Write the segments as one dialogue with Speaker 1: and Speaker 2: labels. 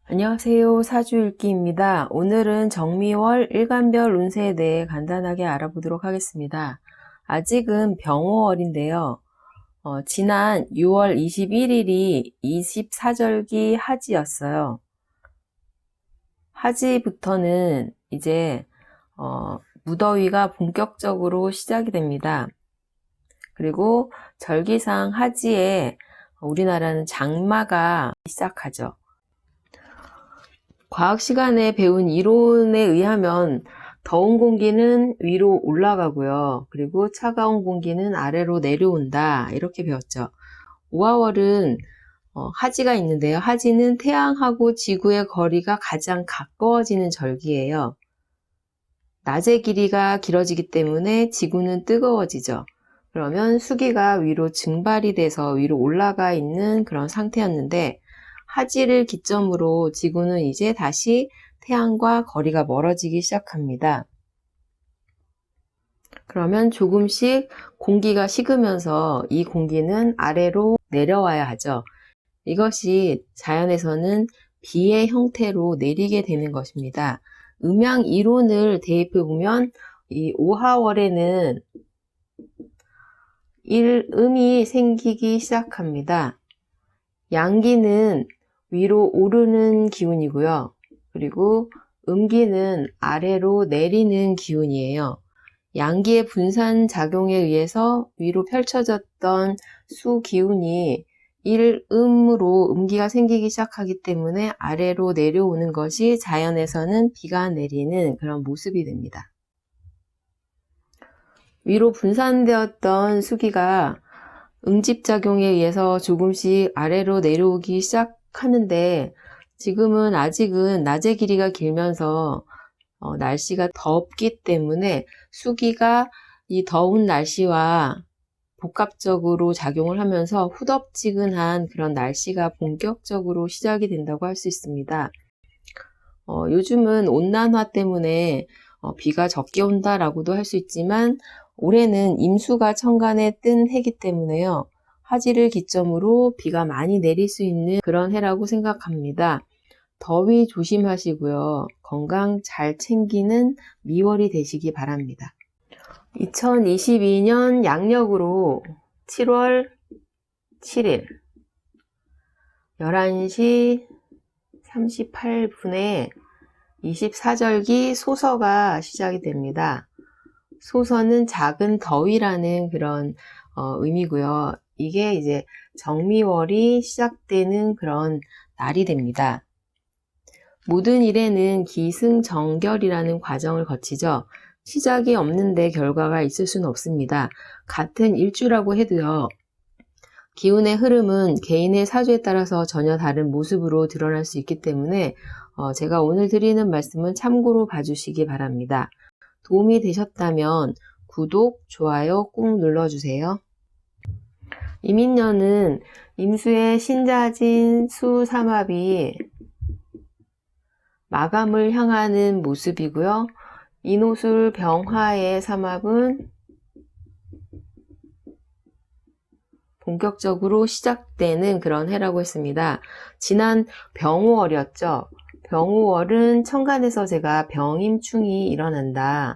Speaker 1: 안녕하세요. 사주읽기입니다. 오늘은 정미월 일간별 운세에 대해 간단하게 알아보도록 하겠습니다. 아직은 병호월인데요. 지난 6월 21일이 24절기 하지였어요. 하지부터는 이제 무더위가 본격적으로 시작이 됩니다. 그리고 절기상 하지에 우리나라는 장마가 시작하죠. 과학 시간에 배운 이론에 의하면 더운 공기는 위로 올라가고요. 그리고 차가운 공기는 아래로 내려온다. 이렇게 배웠죠. 오하월은 하지가 있는데요. 하지는 태양하고 지구의 거리가 가장 가까워지는 절기예요. 낮의 길이가 길어지기 때문에 지구는 뜨거워지죠. 그러면 수기가 위로 증발이 돼서 위로 올라가 있는 그런 상태였는데 하지를 기점으로 지구는 이제 다시 태양과 거리가 멀어지기 시작합니다. 그러면 조금씩 공기가 식으면서 이 공기는 아래로 내려와야 하죠. 이것이 자연에서는 비의 형태로 내리게 되는 것입니다. 음양 이론을 대입해 보면 이 오하월에는 일음이 생기기 시작합니다. 양기는 위로 오르는 기운이고요. 그리고 음기는 아래로 내리는 기운이에요. 양기의 분산 작용에 의해서 위로 펼쳐졌던 수 기운이 일음으로 음기가 생기기 시작하기 때문에 아래로 내려오는 것이 자연에서는 비가 내리는 그런 모습이 됩니다. 위로 분산되었던 수기가 응집작용에 의해서 조금씩 아래로 내려오기 시작하는데 지금은 아직은 낮의 길이가 길면서 날씨가 덥기 때문에 수기가 이 더운 날씨와 복합적으로 작용을 하면서 후덥지근한 그런 날씨가 본격적으로 시작이 된다고 할 수 있습니다. 요즘은 온난화 때문에 비가 적게 온다라고도 할 수 있지만 올해는 임수가 천간에 뜬 해기 때문에요. 하지를 기점으로 비가 많이 내릴 수 있는 그런 해라고 생각합니다. 더위 조심하시고요. 건강 잘 챙기는 미월이 되시기 바랍니다. 2022년 양력으로 7월 7일 11시 38분에 24절기 소서가 시작이 됩니다. 소서는 작은 더위라는 그런 의미고요. 이게 이제 정미월이 시작되는 그런 날이 됩니다. 모든 일에는 기승전결이라는 과정을 거치죠. 시작이 없는데 결과가 있을 수는 없습니다. 같은 일주라고 해도요. 기운의 흐름은 개인의 사주에 따라서 전혀 다른 모습으로 드러날 수 있기 때문에 제가 오늘 드리는 말씀은 참고로 봐주시기 바랍니다. 도움이 되셨다면 구독, 좋아요 꾹 눌러주세요. 이민년은 임수의 신자진 수삼합이 마감을 향하는 모습이고요. 인호술 병화의 삼합은 본격적으로 시작되는 그런 해라고 했습니다. 지난 병호월이었죠. 병호월은 천간에서 제가 병임충이 일어난다.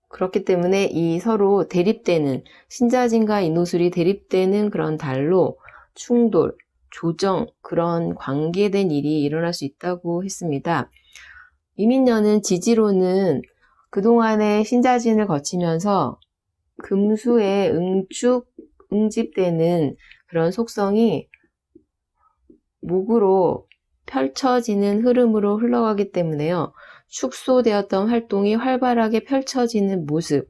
Speaker 1: 그렇기 때문에 이 서로 대립되는 신자진과 인호술이 대립되는 그런 달로 충돌, 조정 그런 관계된 일이 일어날 수 있다고 했습니다. 이민년은 지지로는 그동안의 신자진을 거치면서 금수의 응집되는 그런 속성이 목으로 펼쳐지는 흐름으로 흘러가기 때문에요. 축소되었던 활동이 활발하게 펼쳐지는 모습,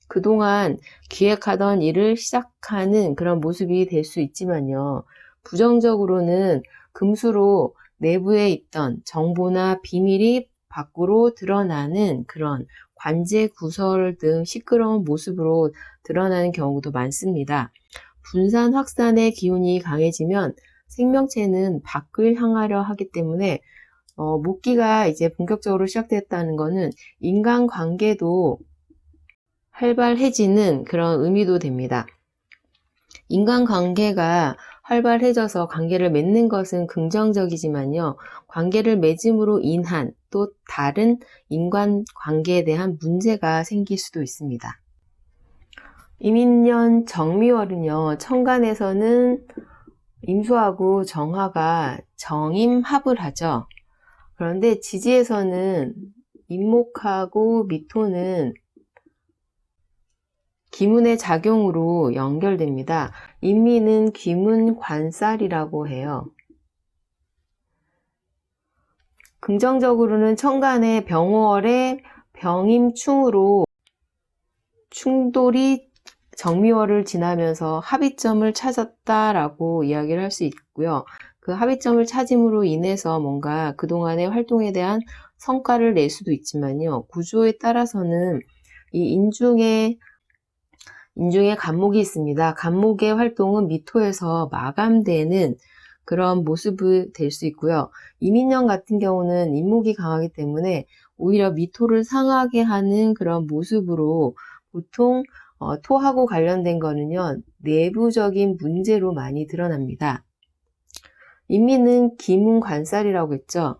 Speaker 1: 그동안 기획하던 일을 시작하는 그런 모습이 될 수 있지만요. 부정적으로는 금수로 내부에 있던 정보나 비밀이 밖으로 드러나는 그런 관제 구설 등 시끄러운 모습으로 드러나는 경우도 많습니다. 분산 확산의 기운이 강해지면 생명체는 밖을 향하려 하기 때문에 목기가 이제 본격적으로 시작됐다는 것은 인간관계도 활발해지는 그런 의미도 됩니다. 인간관계가 활발해져서 관계를 맺는 것은 긍정적이지만요. 관계를 맺음으로 인한 또 다른 인간관계에 대한 문제가 생길 수도 있습니다. 이민년 정미월은요. 천간에서는 임수하고 정화가 정임합을 하죠. 그런데 지지에서는 임목하고 미토는 기문의 작용으로 연결됩니다. 임미는 귀문관살이라고 해요. 긍정적으로는 천간의 병월의 병임충으로 충돌이 정미월을 지나면서 합의점을 찾았다라고 이야기를 할 수 있고요. 그 합의점을 찾음으로 인해서 뭔가 그동안의 활동에 대한 성과를 낼 수도 있지만요. 구조에 따라서는 이 인중에 간목이 있습니다. 간목의 활동은 미토에서 마감되는 그런 모습이 될 수 있고요. 이민년 같은 경우는 인목이 강하기 때문에 오히려 미토를 상하게 하는 그런 모습으로 보통 토하고 관련된 거는요. 내부적인 문제로 많이 드러납니다. 인미는 기문관살이라고 했죠.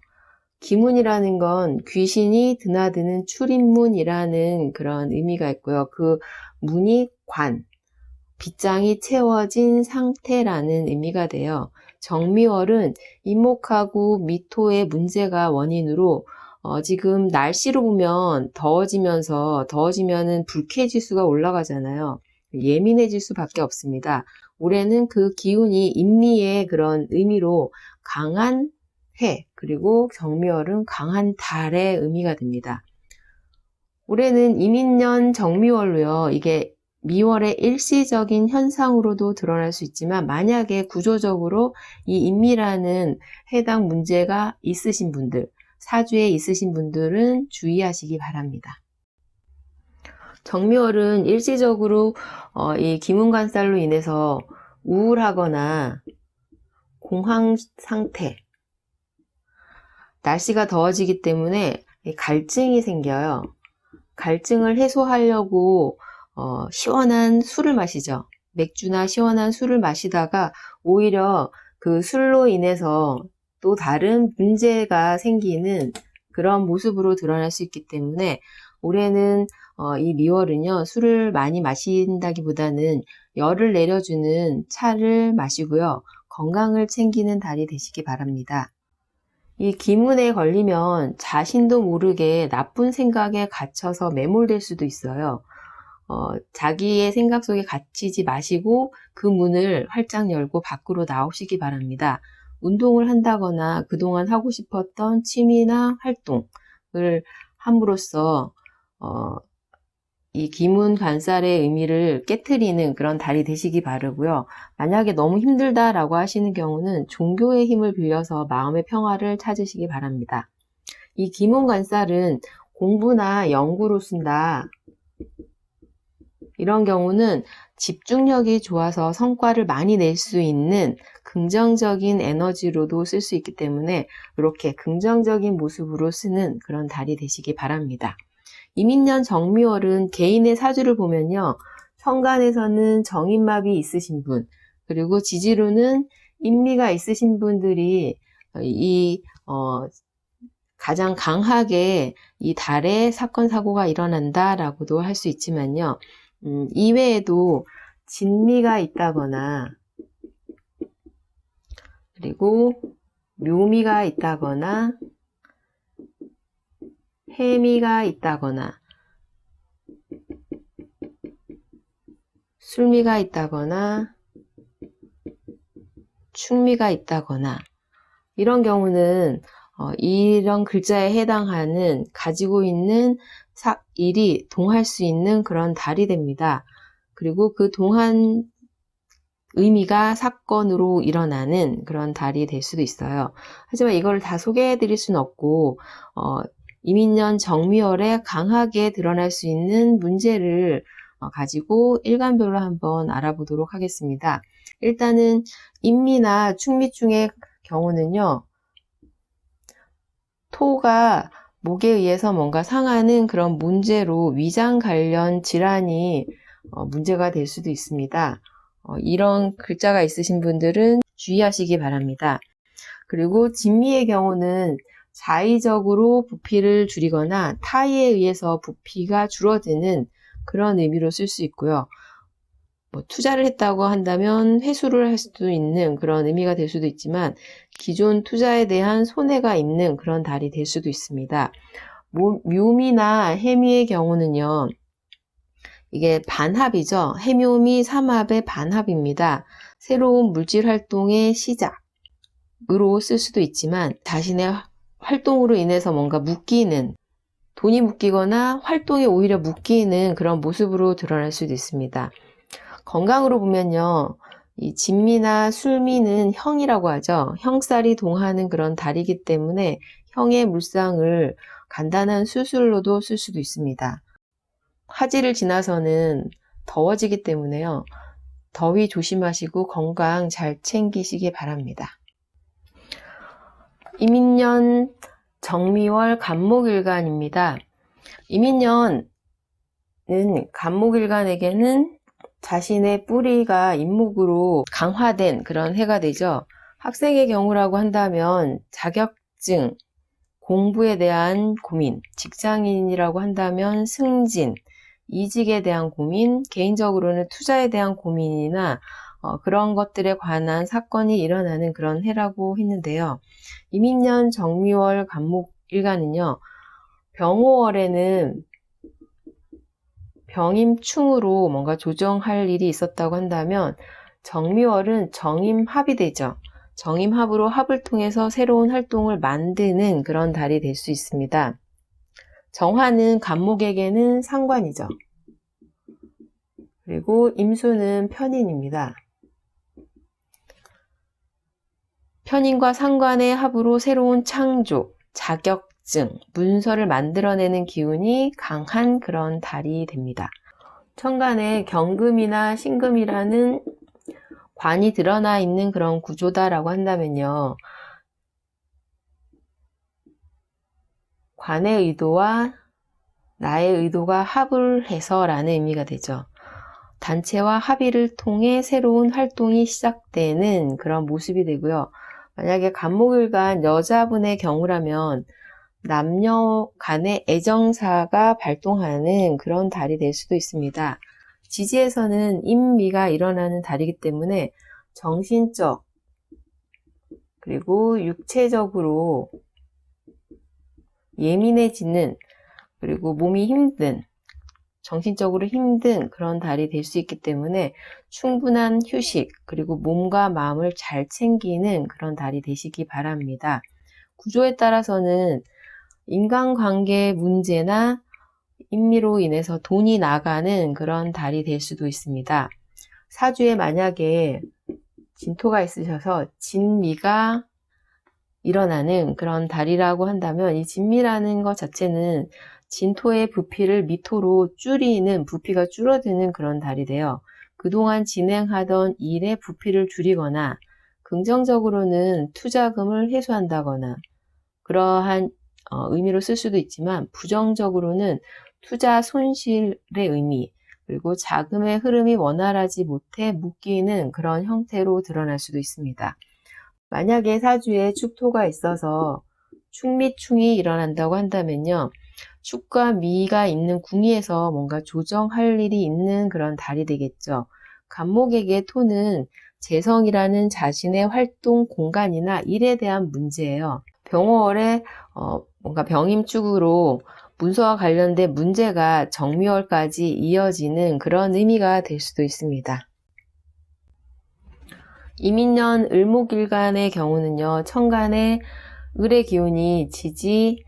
Speaker 1: 기문이라는 건 귀신이 드나드는 출입문이라는 그런 의미가 있고요. 그 문이 관, 빗장이 채워진 상태라는 의미가 돼요. 정미월은 인목하고 미토의 문제가 원인으로 지금 날씨로 보면 더워지면은 불쾌지수가 올라가잖아요. 예민해질 수밖에 없습니다. 올해는 그 기운이 인미의 그런 의미로 강한 해, 그리고 정미월은 강한 달의 의미가 됩니다. 올해는 이민년 정미월로요. 이게 미월의 일시적인 현상으로도 드러날 수 있지만 만약에 구조적으로 이 인미라는 해당 문제가 있으신 분들, 사주에 있으신 분들은 주의하시기 바랍니다. 정미월은 일시적으로 이 기문관살로 인해서 우울하거나 공황 상태, 날씨가 더워지기 때문에 갈증이 생겨요. 갈증을 해소하려고 시원한 술을 마시죠. 맥주나 시원한 술을 마시다가 오히려 그 술로 인해서 또 다른 문제가 생기는 그런 모습으로 드러날 수 있기 때문에 올해는 이 미월은요. 술을 많이 마신다기보다는 열을 내려주는 차를 마시고요. 건강을 챙기는 달이 되시기 바랍니다. 이 기문에 걸리면 자신도 모르게 나쁜 생각에 갇혀서 매몰될 수도 있어요. 자기의 생각 속에 갇히지 마시고 그 문을 활짝 열고 밖으로 나오시기 바랍니다. 운동을 한다거나 그동안 하고 싶었던 취미나 활동을 함으로써 이 기문관살의 의미를 깨트리는 그런 달이 되시기 바라고요. 만약에 너무 힘들다라고 하시는 경우는 종교의 힘을 빌려서 마음의 평화를 찾으시기 바랍니다. 이 기문관살은 공부나 연구로 쓴다. 이런 경우는 집중력이 좋아서 성과를 많이 낼 수 있는 긍정적인 에너지로도 쓸 수 있기 때문에 이렇게 긍정적인 모습으로 쓰는 그런 달이 되시기 바랍니다. 이민년 정미월은 개인의 사주를 보면요. 천간에서는 정인map이 있으신 분, 그리고 지지로는 인미가 있으신 분들이 가장 강하게 이 달에 사건, 사고가 일어난다라고도 할 수 있지만요. 이외에도 진미가 있다거나, 그리고 묘미가 있다거나, 해미가 있다거나, 술미가 있다거나, 충미가 있다거나, 이런 경우는 이런 글자에 해당하는 가지고 있는 일이 동할 수 있는 그런 달이 됩니다. 그리고 그 동한 의미가 사건으로 일어나는 그런 달이 될 수도 있어요. 하지만 이걸 다 소개해 드릴 수는 없고 이민년 정미월에 강하게 드러날 수 있는 문제를 가지고 일간별로 한번 알아보도록 하겠습니다. 일단은 인미나 충미충의 경우는요. 토가 목에 의해서 뭔가 상하는 그런 문제로 위장 관련 질환이 문제가 될 수도 있습니다. 이런 글자가 있으신 분들은 주의하시기 바랍니다. 그리고 진미의 경우는 자의적으로 부피를 줄이거나 타의에 의해서 부피가 줄어드는 그런 의미로 쓸 수 있고요. 투자를 했다고 한다면 회수를 할 수도 있는 그런 의미가 될 수도 있지만 기존 투자에 대한 손해가 있는 그런 달이 될 수도 있습니다. 묘미나 해미의 경우는요. 이게 반합이죠. 해묘미 삼합의 반합입니다. 새로운 물질 활동의 시작으로 쓸 수도 있지만 자신의 활동으로 인해서 뭔가 묶이는, 돈이 묶이거나 활동이 오히려 묶이는 그런 모습으로 드러날 수도 있습니다. 건강으로 보면요. 이 진미나 술미는 형이라고 하죠. 형살이 동하는 그런 달이기 때문에 형의 물상을 간단한 수술로도 쓸 수도 있습니다. 화지를 지나서는 더워지기 때문에요. 더위 조심하시고 건강 잘 챙기시기 바랍니다. 이민년 정미월 간목일간입니다. 이민년은 간목일간에게는 자신의 뿌리가 인목으로 강화된 그런 해가 되죠. 학생의 경우라고 한다면 자격증, 공부에 대한 고민, 직장인이라고 한다면 승진, 이직에 대한 고민, 개인적으로는 투자에 대한 고민이나 그런 것들에 관한 사건이 일어나는 그런 해라고 했는데요. 이민년 정미월 간목일간은요. 병오월에는 병임충으로 뭔가 조정할 일이 있었다고 한다면 정미월은 정임합이 되죠. 정임합으로 합을 통해서 새로운 활동을 만드는 그런 달이 될 수 있습니다. 정화는 간목에게는 상관이죠. 그리고 임수는 편인입니다. 편인과 상관의 합으로 새로운 창조, 자격증, 문서를 만들어내는 기운이 강한 그런 달이 됩니다. 천간에 경금이나 신금이라는 관이 드러나 있는 그런 구조다라고 한다면요. 관의 의도와 나의 의도가 합을 해서 라는 의미가 되죠. 단체와 합의를 통해 새로운 활동이 시작되는 그런 모습이 되고요. 만약에 간목일간 여자분의 경우라면 남녀 간의 애정사가 발동하는 그런 달이 될 수도 있습니다. 지지에서는 인미가 일어나는 달이기 때문에 정신적 그리고 육체적으로 예민해지는, 그리고 몸이 힘든, 정신적으로 힘든 그런 달이 될 수 있기 때문에 충분한 휴식, 그리고 몸과 마음을 잘 챙기는 그런 달이 되시기 바랍니다. 구조에 따라서는 인간관계 문제나 인미로 인해서 돈이 나가는 그런 달이 될 수도 있습니다. 사주에 만약에 진토가 있으셔서 진미가 일어나는 그런 달이라고 한다면 이 진미라는 것 자체는 진토의 부피를 미토로 줄이는, 부피가 줄어드는 그런 달이 돼요. 그동안 진행하던 일의 부피를 줄이거나 긍정적으로는 투자금을 회수한다거나 그러한 의미로 쓸 수도 있지만 부정적으로는 투자 손실의 의미, 그리고 자금의 흐름이 원활하지 못해 묶이는 그런 형태로 드러날 수도 있습니다. 만약에 사주에 축토가 있어서 축미충이 일어난다고 한다면요. 축과 미가 있는 궁위에서 뭔가 조정할 일이 있는 그런 달이 되겠죠. 간목에게 토는 재성이라는 자신의 활동 공간이나 일에 대한 문제예요. 병월에 뭔가 병임축으로 문서와 관련된 문제가 정미월까지 이어지는 그런 의미가 될 수도 있습니다. 이민년 을목일간의 경우는요. 천간에 을의 기운이 지지,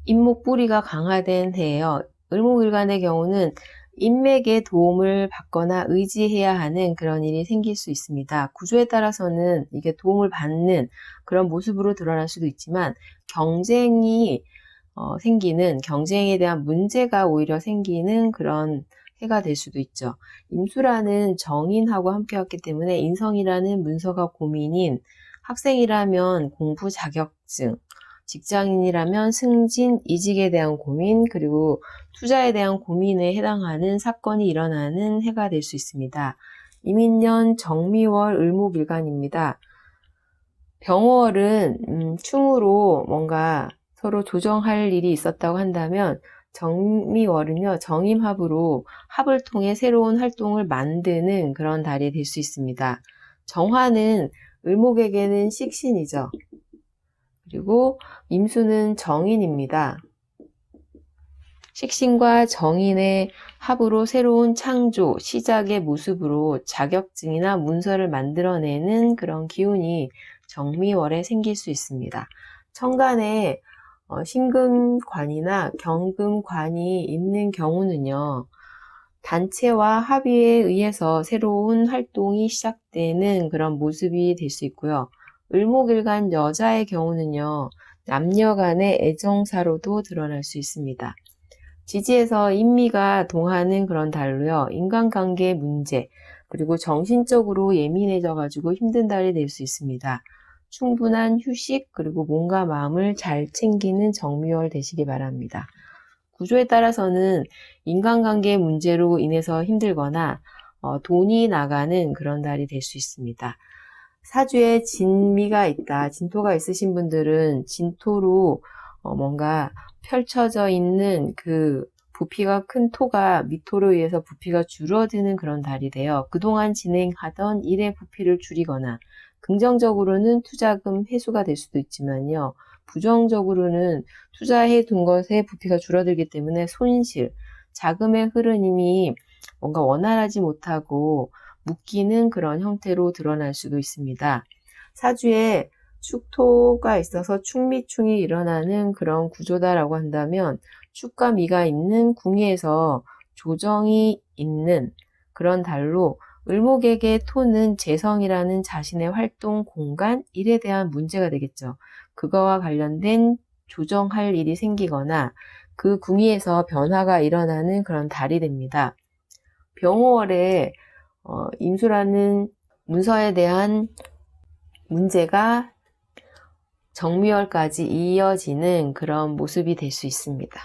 Speaker 1: 인목 뿌리가 강화된 해예요. 을목일간의 경우는 인맥의 도움을 받거나 의지해야 하는 그런 일이 생길 수 있습니다. 구조에 따라서는 이게 도움을 받는 그런 모습으로 드러날 수도 있지만 경쟁이 생기는, 경쟁에 대한 문제가 오히려 생기는 그런 해가 될 수도 있죠. 임수라는 정인하고 함께 왔기 때문에 인성이라는 문서가 고민인, 학생이라면 공부 자격증, 직장인이라면 승진, 이직에 대한 고민, 그리고 투자에 대한 고민에 해당하는 사건이 일어나는 해가 될 수 있습니다. 이민년 정미월 을목일간입니다. 병월은 충으로 뭔가 서로 조정할 일이 있었다고 한다면 정미월은요, 정임합으로 합을 통해 새로운 활동을 만드는 그런 달이 될 수 있습니다. 정화는 을목에게는 식신이죠. 그리고 임수는 정인입니다. 식신과 정인의 합으로 새로운 창조, 시작의 모습으로 자격증이나 문서를 만들어내는 그런 기운이 정미월에 생길 수 있습니다. 천간에 신금관이나 경금관이 있는 경우는요, 단체와 합의에 의해서 새로운 활동이 시작되는 그런 모습이 될 수 있고요. 을목일간 여자의 경우는요, 남녀 간의 애정사로도 드러날 수 있습니다. 지지에서 인미가 동하는 그런 달로요, 인간관계 문제, 그리고 정신적으로 예민해져가지고 힘든 달이 될 수 있습니다. 충분한 휴식, 그리고 몸과 마음을 잘 챙기는 정미월 되시기 바랍니다. 구조에 따라서는 인간관계 문제로 인해서 힘들거나 돈이 나가는 그런 달이 될 수 있습니다. 사주에 진미가 있다, 진토가 있으신 분들은 진토로 뭔가 펼쳐져 있는 그 부피가 큰 토가 미토로 의해서 부피가 줄어드는 그런 달이 돼요. 그동안 진행하던 일의 부피를 줄이거나 긍정적으로는 투자금 회수가 될 수도 있지만요. 부정적으로는 투자해 둔 것의 부피가 줄어들기 때문에 손실, 자금의 흐름이 뭔가 원활하지 못하고 묶이는 그런 형태로 드러날 수도 있습니다. 사주에 축토가 있어서 축미충이 일어나는 그런 구조다라고 한다면 축과 미가 있는 궁예에서 조정이 있는 그런 달로 을목에게 토는 재성이라는 자신의 활동 공간, 일에 대한 문제가 되겠죠. 그거와 관련된 조정할 일이 생기거나 그 궁의에서 변화가 일어나는 그런 달이 됩니다. 병호월에 임수라는 문서에 대한 문제가 정미월까지 이어지는 그런 모습이 될 수 있습니다.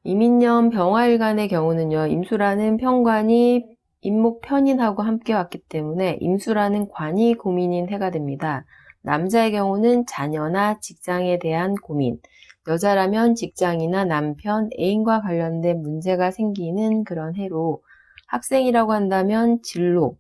Speaker 1: 이민년 병화일간의 경우는요, 임수라는 편관이 임목 편인하고 함께 왔기 때문에 임수라는 관이 고민인 해가 됩니다. 남자의 경우는 자녀나 직장에 대한 고민, 여자라면 직장이나 남편, 애인과 관련된 문제가 생기는 그런 해로, 학생이라고 한다면 진로,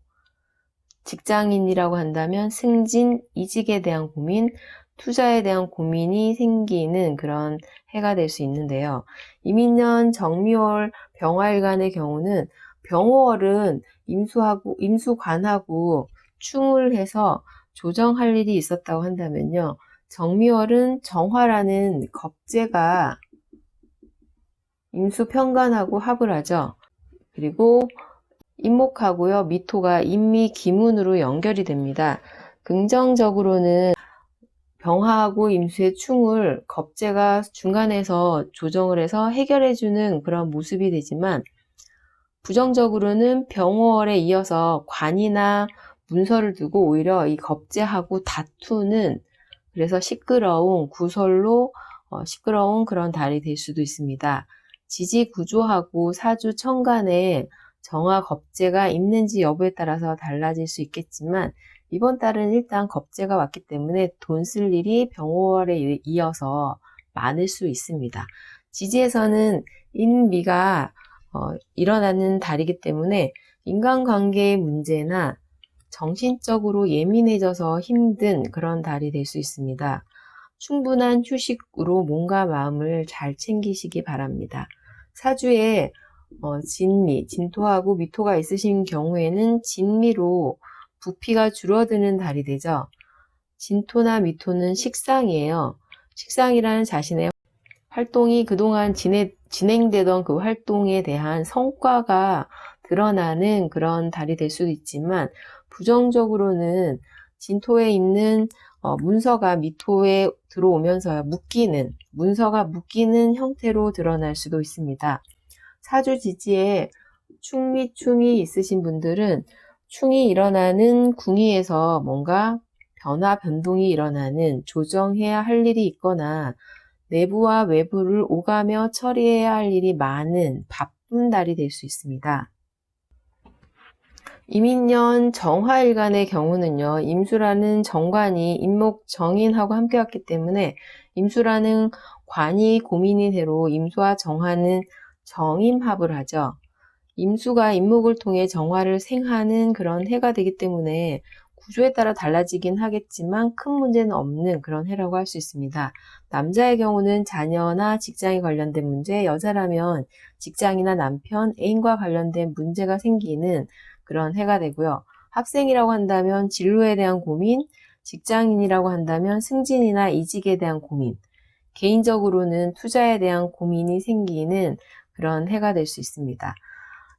Speaker 1: 직장인이라고 한다면 승진, 이직에 대한 고민, 투자에 대한 고민이 생기는 그런 해가 될 수 있는데요. 이민년 정미월 병화일간의 경우는 병호월은 임수관하고 충을 해서 조정할 일이 있었다고 한다면요. 정미월은 정화라는 겁재가 임수편관하고 합을 하죠. 그리고 임목하고요, 미토가 임미 기문으로 연결이 됩니다. 긍정적으로는 병화하고 임수의 충을 겁재가 중간에서 조정을 해서 해결해주는 그런 모습이 되지만, 부정적으로는 병월에 이어서 관이나 문서를 두고 오히려 이 겁재하고 다투는, 그래서 시끄러운 구설로 시끄러운 그런 달이 될 수도 있습니다. 지지 구조하고 사주 천간에 정화 겁재가 있는지 여부에 따라서 달라질 수 있겠지만, 이번 달은 일단 겁재가 왔기 때문에 돈 쓸 일이 병월에 이어서 많을 수 있습니다. 지지에서는 인미가 일어나는 달이기 때문에 인간관계의 문제나 정신적으로 예민해져서 힘든 그런 달이 될 수 있습니다. 충분한 휴식으로 몸과 마음을 잘 챙기시기 바랍니다. 사주에 진미, 진토하고 미토가 있으신 경우에는 진미로 부피가 줄어드는 달이 되죠. 진토나 미토는 식상이에요. 식상이라는 자신의 활동이 그동안 진행되던 그 활동에 대한 성과가 드러나는 그런 달이 될 수도 있지만, 부정적으로는 진토에 있는 문서가 미토에 들어오면서 문서가 묶이는 형태로 드러날 수도 있습니다. 사주 지지에 충이 있으신 분들은 충이 일어나는 궁의에서 뭔가 변화, 변동이 일어나는, 조정해야 할 일이 있거나 내부와 외부를 오가며 처리해야 할 일이 많은 바쁜 달이 될 수 있습니다. 이민년 정화일간의 경우는요, 임수라는 정관이 임목 정인하고 함께 왔기 때문에 임수라는 관이 고민이 대로 임수와 정화는 정임합을 하죠. 임수가 임목을 통해 정화를 생하는 그런 해가 되기 때문에 구조에 따라 달라지긴 하겠지만 큰 문제는 없는 그런 해라고 할 수 있습니다. 남자의 경우는 자녀나 직장에 관련된 문제, 여자라면 직장이나 남편, 애인과 관련된 문제가 생기는 그런 해가 되고요. 학생이라고 한다면 진로에 대한 고민, 직장인이라고 한다면 승진이나 이직에 대한 고민, 개인적으로는 투자에 대한 고민이 생기는 그런 해가 될 수 있습니다.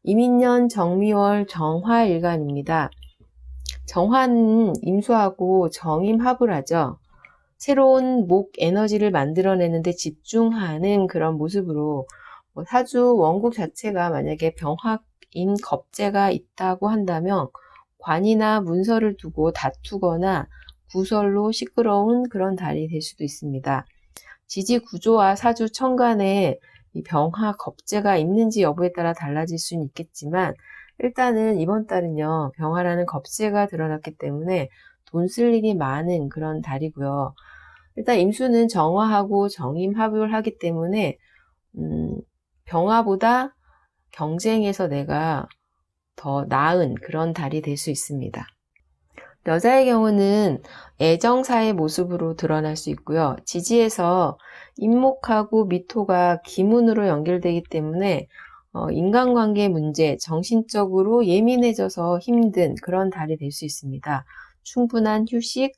Speaker 1: 이민년 정미월 정화일간입니다. 정화는 임수하고 정임합을 하죠. 새로운 목 에너지를 만들어내는데 집중하는 그런 모습으로 사주 원국 자체가 만약에 병합인 겁재가 있다고 한다면 관이나 문서를 두고 다투거나 구설로 시끄러운 그런 달이 될 수도 있습니다. 지지 구조와 사주 천간에 이 병화 겁재가 있는지 여부에 따라 달라질 수는 있겠지만 일단은 이번 달은요, 병화라는 겁재가 드러났기 때문에 돈 쓸 일이 많은 그런 달이고요. 일단 임수는 정화하고 정임합을 하기 때문에 병화보다 경쟁에서 내가 더 나은 그런 달이 될 수 있습니다. 여자의 경우는 애정사의 모습으로 드러날 수 있고요. 지지에서 임목하고 미토가 기문으로 연결되기 때문에 인간관계 문제, 정신적으로 예민해져서 힘든 그런 달이 될 수 있습니다. 충분한 휴식,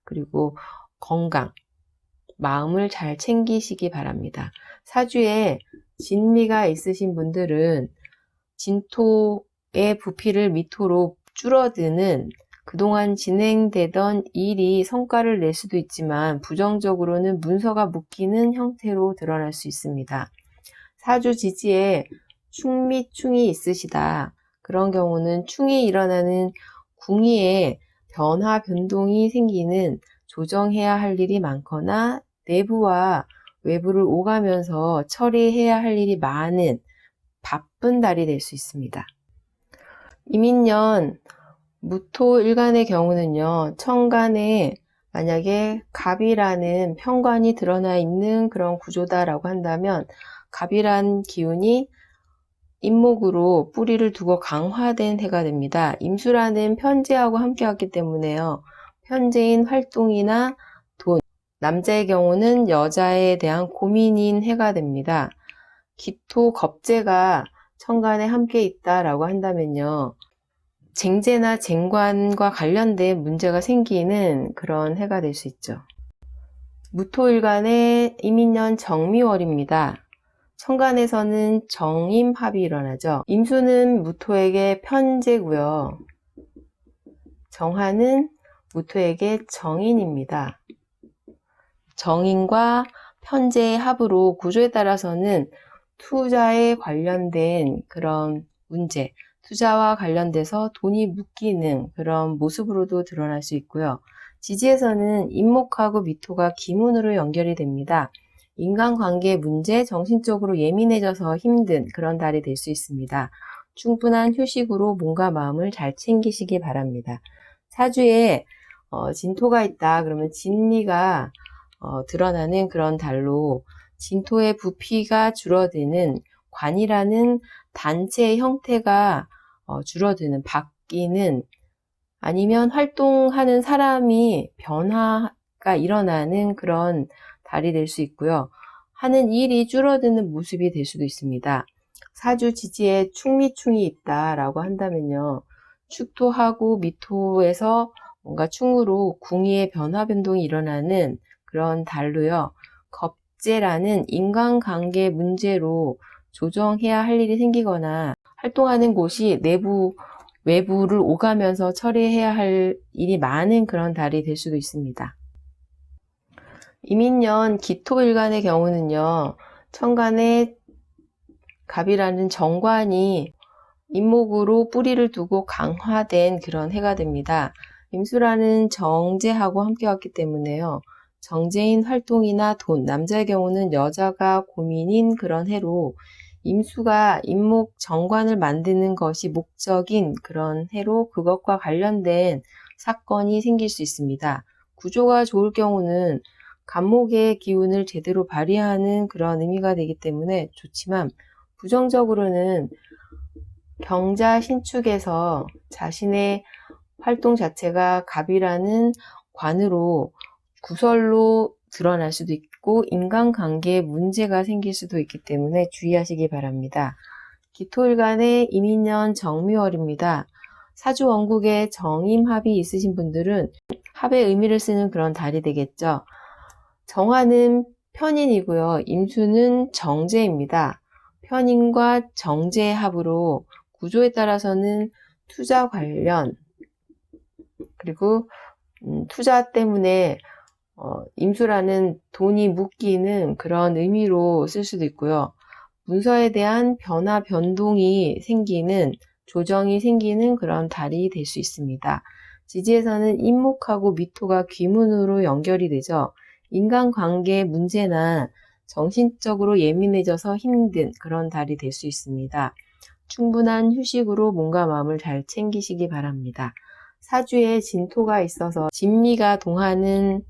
Speaker 1: 그리고 건강, 마음을 잘 챙기시기 바랍니다. 사주에 진미가 있으신 분들은 진토의 부피를 미토로 줄어드는 그동안 진행되던 일이 성과를 낼 수도 있지만 부정적으로는 문서가 묶이는 형태로 드러날 수 있습니다. 사주 지지에 충미 있으시다. 그런 경우는 충이 일어나는 궁의에 변화 변동이 생기는 조정해야 할 일이 많거나 내부와 외부를 오가면서 처리해야 할 일이 많은 바쁜 달이 될 수 있습니다. 이민년 무토일간의 경우는요, 천간에 만약에 갑이라는 편관이 드러나 있는 그런 구조다라고 한다면 갑이란 기운이 임목으로 뿌리를 두고 강화된 해가 됩니다. 임수라는 편재하고 함께 왔기 때문에요. 편재인 활동이나 돈, 남자의 경우는 여자에 대한 고민인 해가 됩니다. 기토 겁재가 천간에 함께 있다라고 한다면요. 쟁제나 쟁관과 관련된 문제가 생기는 그런 해가 될 수 있죠. 무토일간의 이민년 정미월입니다. 천간에서는 정임합이 일어나죠. 임수는 무토에게 편재고요. 정화는 무토에게 정인입니다. 정인과 편재의 합으로 구조에 따라서는 투자에 관련된 그런 문제, 투자와 관련돼서 돈이 묶이는 그런 모습으로도 드러날 수 있고요. 지지에서는 임목하고 미토가 기문으로 연결이 됩니다. 인간관계 문제, 정신적으로 예민해져서 힘든 그런 달이 될 수 있습니다. 충분한 휴식으로 몸과 마음을 잘 챙기시기 바랍니다. 사주에 진토가 있다 그러면 진리가 드러나는 그런 달로 진토의 부피가 줄어드는 관이라는 단체의 형태가 줄어드는, 바뀌는, 아니면 활동하는 사람이 변화가 일어나는 그런 달이 될 수 있고요. 하는 일이 줄어드는 모습이 될 수도 있습니다. 사주 지지에 충미충이 있다라고 한다면요. 축토하고 미토에서 뭔가 충으로 궁의의 변화 변동이 일어나는 그런 달로요. 겁재라는 인간관계 문제로 조정해야 할 일이 생기거나 활동하는 곳이 내부, 외부를 오가면서 처리해야 할 일이 많은 그런 달이 될 수도 있습니다. 이민년 기토일간의 경우는요, 천간에 갑이라는 정관이 임목으로 뿌리를 두고 강화된 그런 해가 됩니다. 임수라는 정제하고 함께 왔기 때문에요. 정제인 활동이나 돈, 남자의 경우는 여자가 고민인 그런 해로 임수가 임목 정관을 만드는 것이 목적인 그런 해로 그것과 관련된 사건이 생길 수 있습니다. 구조가 좋을 경우는 간목의 기운을 제대로 발휘하는 그런 의미가 되기 때문에 좋지만, 부정적으로는 경자 신축에서 자신의 활동 자체가 갑이라는 관으로 구설로 드러날 수도 있고 인간관계에 문제가 생길 수도 있기 때문에 주의하시기 바랍니다. 기토일간의 임인년 정묘월입니다. 사주 원국에 정임합이 있으신 분들은 합의 의미를 쓰는 그런 달이 되겠죠. 정화는 편인이고요. 임수는 정제입니다. 편인과 정제의 합으로 구조에 따라서는 투자 관련, 그리고 투자 때문에 임수라는 돈이 묶이는 그런 의미로 쓸 수도 있고요. 문서에 대한 변화, 변동이 생기는, 조정이 생기는 그런 달이 될 수 있습니다. 지지에서는 임목하고 미토가 귀문으로 연결이 되죠. 인간관계의 문제나 정신적으로 예민해져서 힘든 그런 달이 될 수 있습니다. 충분한 휴식으로 몸과 마음을 잘 챙기시기 바랍니다. 사주에 진토가 있어서 진미가 동하는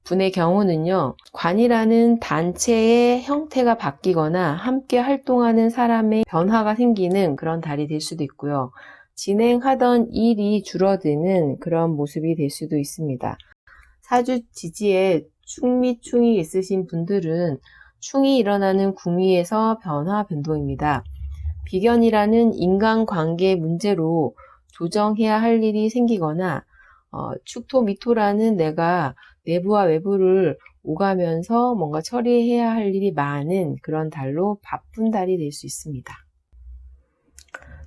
Speaker 1: 분의 경우는요, 관이라는 단체의 형태가 바뀌거나 함께 활동하는 사람의 변화가 생기는 그런 달이 될 수도 있고요. 진행하던 일이 줄어드는 그런 모습이 될 수도 있습니다. 사주 지지에 충미 있으신 분들은 충이 일어나는 궁위에서 변화 변동입니다. 비견이라는 인간관계 문제로 조정해야 할 일이 생기거나 축토 미토라는 내가 내부와 외부를 오가면서 뭔가 처리해야 할 일이 많은 그런 달로 바쁜 달이 될 수 있습니다.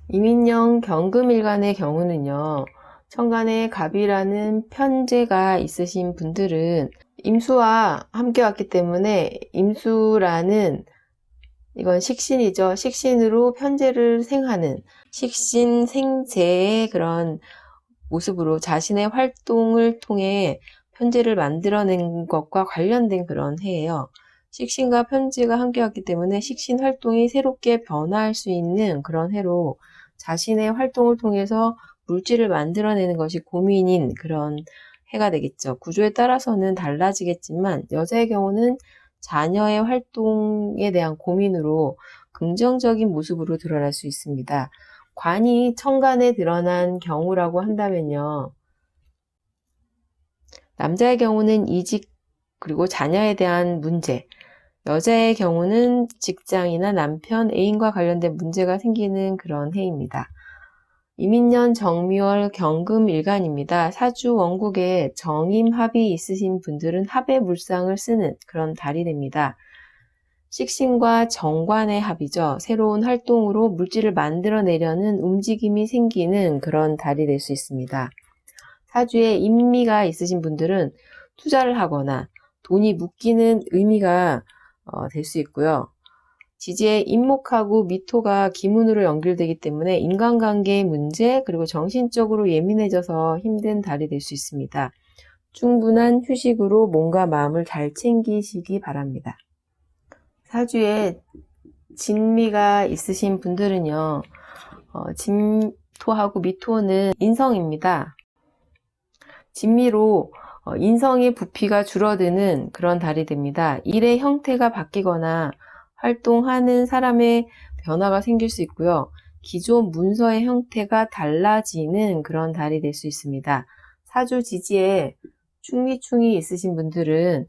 Speaker 1: 이민년 경금일간의 경우는요, 천간에 갑이라는 편제가 있으신 분들은 임수와 함께 왔기 때문에 임수라는, 이건 식신이죠. 식신으로 편제를 생하는 식신 생제의 그런 모습으로 자신의 활동을 통해 편제를 만들어낸 것과 관련된 그런 해예요. 식신과 편제가 함께 왔기 때문에 식신 활동이 새롭게 변화할 수 있는 그런 해로 자신의 활동을 통해서 물질을 만들어내는 것이 고민인 그런 해가 되겠죠. 구조에 따라서는 달라지겠지만 여자의 경우는 자녀의 활동에 대한 고민으로 긍정적인 모습으로 드러날 수 있습니다. 관이 천간에 드러난 경우라고 한다면요, 남자의 경우는 이직 그리고 자녀에 대한 문제, 여자의 경우는 직장이나 남편, 애인과 관련된 문제가 생기는 그런 해입니다. 이민년 정묘월 경금일간입니다. 사주 원국에 정임합이 있으신 분들은 합의 물상을 쓰는 그런 달이 됩니다. 식신과 정관의 합이죠. 새로운 활동으로 물질을 만들어내려는 움직임이 생기는 그런 달이 될 수 있습니다. 사주에 인미가 있으신 분들은 투자를 하거나 돈이 묶이는 의미가 될 수 있고요. 지지에 임목하고 미토가 기문으로 연결되기 때문에 인간관계의 문제, 그리고 정신적으로 예민해져서 힘든 달이 될 수 있습니다. 충분한 휴식으로 몸과 마음을 잘 챙기시기 바랍니다. 사주에 진미가 있으신 분들은요, 진토하고 미토는 인성입니다. 진미로 인성의 부피가 줄어드는 그런 달이 됩니다. 일의 형태가 바뀌거나 활동하는 사람의 변화가 생길 수 있고요. 기존 문서의 형태가 달라지는 그런 달이 될 수 있습니다. 사주 지지에 충이 있으신 분들은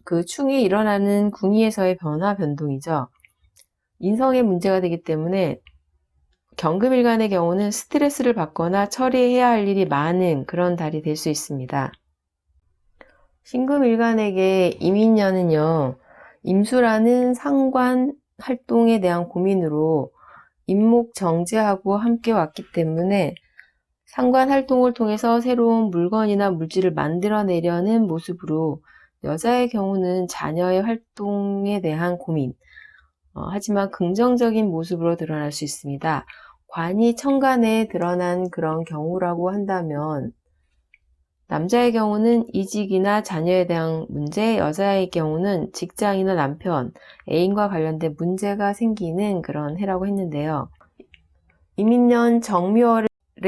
Speaker 1: 그 충이 일어나는 궁위에서의 변화 변동이죠. 인성의 문제가 되기 때문에 경금일간의 경우는 스트레스를 받거나 처리해야 할 일이 많은 그런 달이 될 수 있습니다. 신금일간에게 이민년은요, 임수라는 상관 활동에 대한 고민으로 임목 정제하고 함께 왔기 때문에 상관 활동을 통해서 새로운 물건이나 물질을 만들어내려는 모습으로 여자의 경우는 자녀의 활동에 대한 고민, 하지만 긍정적인 모습으로 드러날 수 있습니다. 관이 천간에 드러난 그런 경우라고 한다면 남자의 경우는 이직이나 자녀에 대한 문제, 여자의 경우는 직장이나 남편, 애인과 관련된 문제가 생기는 그런 해라고 했는데요. 이민년 정묘월의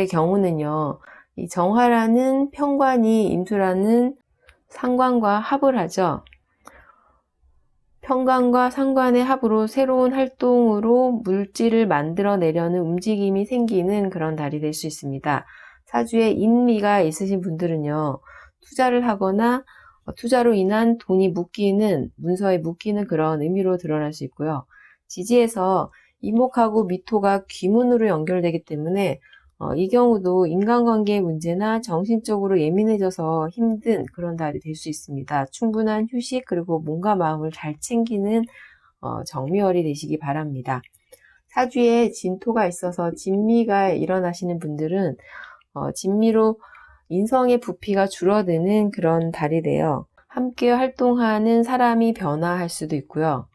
Speaker 1: 경우는요, 이 정화라는 편관이 임수라는 상관과 합을 하죠. 편관과 상관의 합으로 새로운 활동으로 물질을 만들어내려는 움직임이 생기는 그런 달이 될 수 있습니다. 사주에 인미가 있으신 분들은요, 투자를 하거나 투자로 인한 돈이 묶이는, 문서에 묶이는 그런 의미로 드러날 수 있고요. 지지에서 이목하고 미토가 귀문으로 연결되기 때문에 이 경우도 인간관계의 문제나 정신적으로 예민해져서 힘든 그런 달이 될 수 있습니다. 충분한 휴식 그리고 몸과 마음을 잘 챙기는 정미월이 되시기 바랍니다. 사주에 진토가 있어서 진미가 일어나시는 분들은 진미로 인성의 부피가 줄어드는 그런 달이 돼요. 함께 활동하는 사람이 변화할 수도 있고요.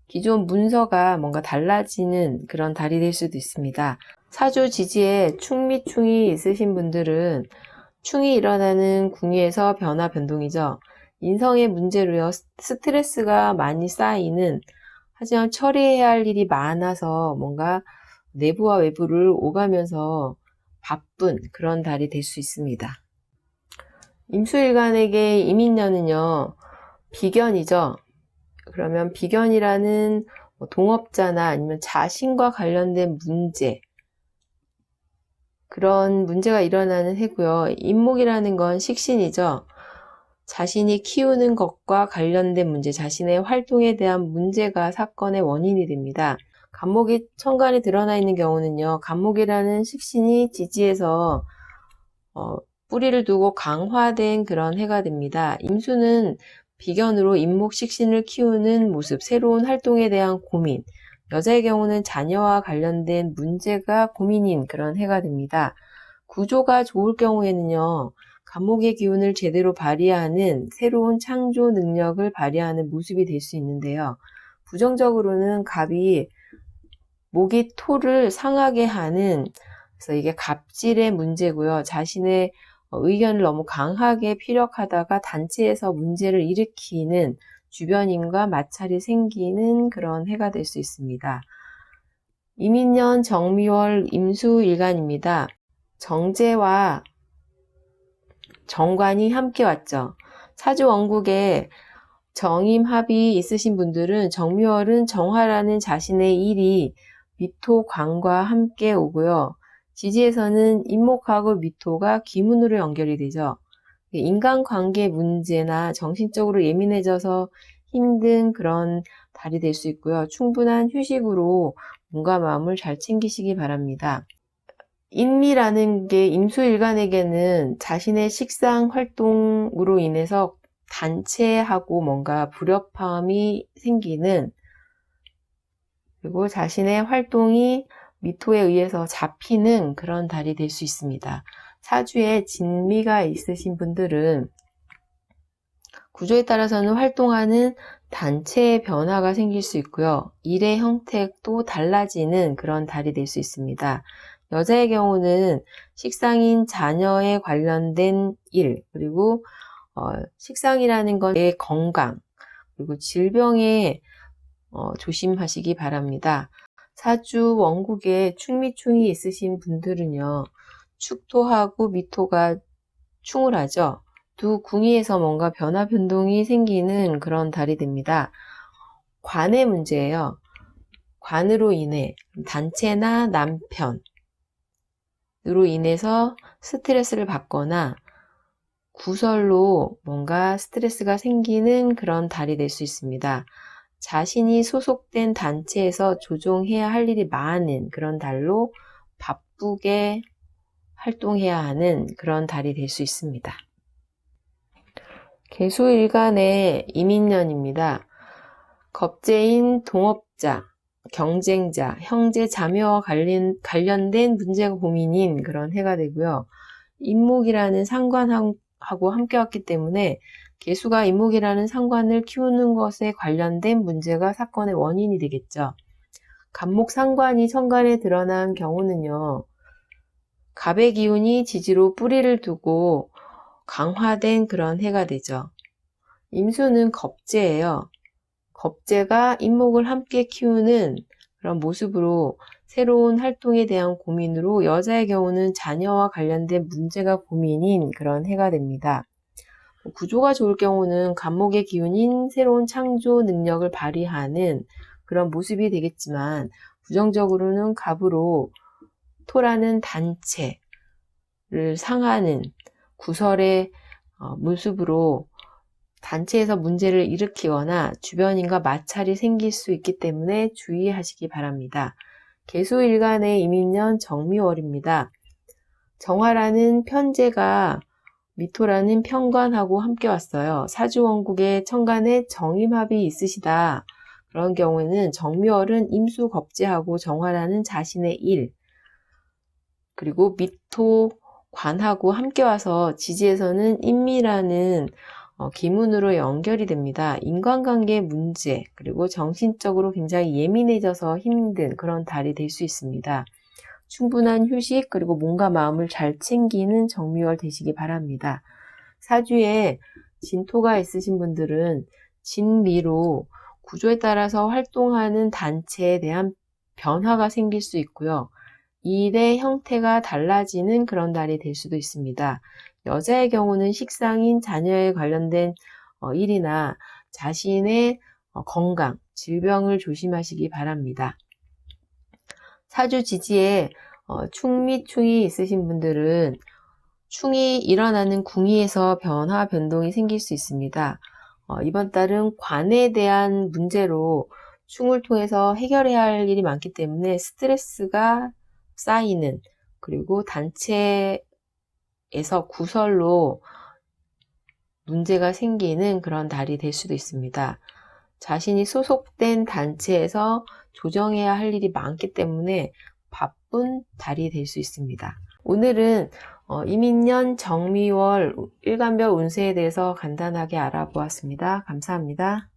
Speaker 1: 기존 문서가 뭔가 달라지는 그런 달이 될 수도 있습니다. 사주 지지에 충미충이 있으신 분들은 충이 일어나는 궁위에서 변화 변동이죠. 인성의 문제로요. 스트레스가 많이 쌓이는, 하지만 처리해야 할 일이 많아서 뭔가 내부와 외부를 오가면서 바쁜 그런 달이 될 수 있습니다. 임수일간에게 이민년은요, 비견이죠. 그러면 비견이라는 동업자나 아니면 자신과 관련된 문제, 그런 문제가 일어나는 해고요. 임목이라는 건 식신이죠. 자신이 키우는 것과 관련된 문제, 자신의 활동에 대한 문제가 사건의 원인이 됩니다. 간목이 천간에 드러나 있는 경우는요. 간목이라는 식신이 지지에서 뿌리를 두고 강화된 그런 해가 됩니다. 임수는 비견으로 임목 식신을 키우는 모습, 새로운 활동에 대한 고민, 여자의 경우는 자녀와 관련된 문제가 고민인 그런 해가 됩니다. 구조가 좋을 경우에는요, 간목의 기운을 제대로 발휘하는 새로운 창조 능력을 발휘하는 모습이 될 수 있는데요. 부정적으로는 갑이 목이 토를 상하게 하는, 그래서 이게 갑질의 문제고요. 자신의 의견을 너무 강하게 피력하다가 단체에서 문제를 일으키는 주변인과 마찰이 생기는 그런 해가 될 수 있습니다. 이민년 정미월 임수일간입니다. 정제와 정관이 함께 왔죠. 사주 원국에 정임합이 있으신 분들은 정미월은 정화라는 자신의 일이 미토 관과 함께 오고요. 지지에서는 임목하고 미토가 기문으로 연결이 되죠. 인간관계 문제나 정신적으로 예민해져서 힘든 그런 달이 될 수 있고요. 충분한 휴식으로 몸과 마음을 잘 챙기시기 바랍니다. 인미라는 게 임수일간에게는 자신의 식상 활동으로 인해서 단체하고 뭔가 불협화음이 생기는, 그리고 자신의 활동이 미토에 의해서 잡히는 그런 달이 될 수 있습니다. 사주에 진미가 있으신 분들은 구조에 따라서는 활동하는 단체의 변화가 생길 수 있고요. 일의 형태도 달라지는 그런 달이 될 수 있습니다. 여자의 경우는 식상인 자녀에 관련된 일, 그리고 식상이라는 건 내 건강, 그리고 질병에 조심하시기 바랍니다. 사주 원국에 충미충이 있으신 분들은요, 축토하고 미토가 충을 하죠. 두 궁위에서 뭔가 변화 변동이 생기는 그런 달이 됩니다. 관의 문제예요. 관으로 인해 단체나 남편으로 인해서 스트레스를 받거나 구설로 뭔가 스트레스가 생기는 그런 달이 될 수 있습니다. 자신이 소속된 단체에서 조종해야 할 일이 많은 그런 달로 바쁘게 활동해야 하는 그런 달이 될 수 있습니다. 계수일간의 이민년입니다. 겁재인 동업자, 경쟁자, 형제, 자매와 관련된 문제가 고민인 그런 해가 되고요. 임목이라는 상관하고 함께 왔기 때문에 계수가 임목이라는 상관을 키우는 것에 관련된 문제가 사건의 원인이 되겠죠. 갑목 상관이 천간에 드러난 경우는요. 갑의 기운이 지지로 뿌리를 두고 강화된 그런 해가 되죠. 임수는 겁재예요. 겁재가 인목을 함께 키우는 그런 모습으로 새로운 활동에 대한 고민으로 여자의 경우는 자녀와 관련된 문제가 고민인 그런 해가 됩니다. 구조가 좋을 경우는 간목의 기운인 새로운 창조 능력을 발휘하는 그런 모습이 되겠지만 부정적으로는 갑으로 토라는 단체를 상하는 구설의 모습으로 단체에서 문제를 일으키거나 주변인과 마찰이 생길 수 있기 때문에 주의하시기 바랍니다. 계수일간의 이민년 정미월입니다. 정화라는 편제가 미토라는 편관하고 함께 왔어요. 사주원국에 천간에 정임합이 있으시다. 그런 경우에는 정미월은 임수겁재하고 정화라는 자신의 일, 그리고 미토 관하고 함께 와서 지지에서는 인미라는 기문으로 연결이 됩니다. 인간관계 문제, 그리고 정신적으로 굉장히 예민해져서 힘든 그런 달이 될 수 있습니다. 충분한 휴식, 그리고 몸과 마음을 잘 챙기는 정미월 되시기 바랍니다. 사주에 진토가 있으신 분들은 진미로 구조에 따라서 활동하는 단체에 대한 변화가 생길 수 있고요. 일의 형태가 달라지는 그런 달이 될 수도 있습니다. 여자의 경우는 식상인 자녀에 관련된 일이나 자신의 건강, 질병을 조심하시기 바랍니다. 사주 지지에 충 충이 있으신 분들은 충이 일어나는 궁위에서 변화, 변동이 생길 수 있습니다. 이번 달은 관에 대한 문제로 충을 통해서 해결해야 할 일이 많기 때문에 스트레스가 쌓이는, 그리고 단체에서 구설로 문제가 생기는 그런 달이 될 수도 있습니다. 자신이 소속된 단체에서 조정해야 할 일이 많기 때문에 바쁜 달이 될 수 있습니다. 오늘은 이민년 정미월 일간별 운세에 대해서 간단하게 알아보았습니다. 감사합니다.